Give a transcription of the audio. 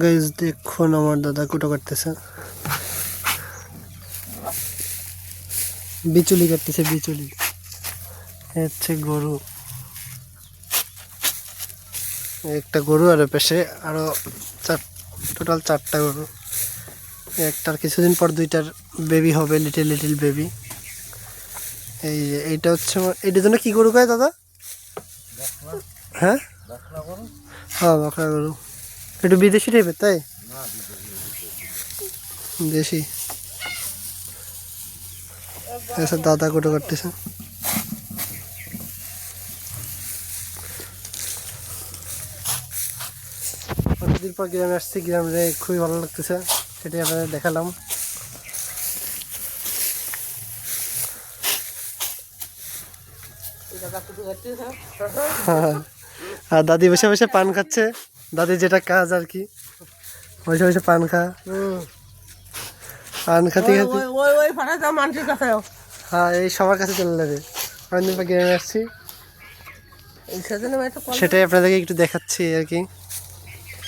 Guys দেখুন আমার দাদা কুটো কাটতেছে, বিচুলি কাটতেছে। বিচুলি হচ্ছে গরু, একটা গরু আর পাশে আরো টোটাল 4টা গরু। একটার কিছুদিন পর 2টার বেবি হবে, লিটিল লিটিল বেবি। এই যে এইটা হচ্ছে এইটার জন্য কি গরু কয় দাদা? হ্যাঁ হ্যাঁ, বাঁকড়া গরু। একটু বিদেশি টাইপের, তাই? দেশি। আচ্ছা, দাদা কুটো কাটতেছে। অনেকদিন পর গ্রামে আসছি, গ্রামে খুবই ভালো লাগতেছে, সেটাই আপনাদের দেখালাম। হ্যাঁ, আর দাদি বসে বসে পান খাচ্ছে। দাদি যেটা কাজ আর কি, বসে বসে পান পান খাতে খাতে। হ্যাঁ, এই সবার কাছে চলে যাবে। অনেকদিন পর গ্রামে আসছি, সেটাই আপনাদেরকে একটু দেখাচ্ছি আর কি।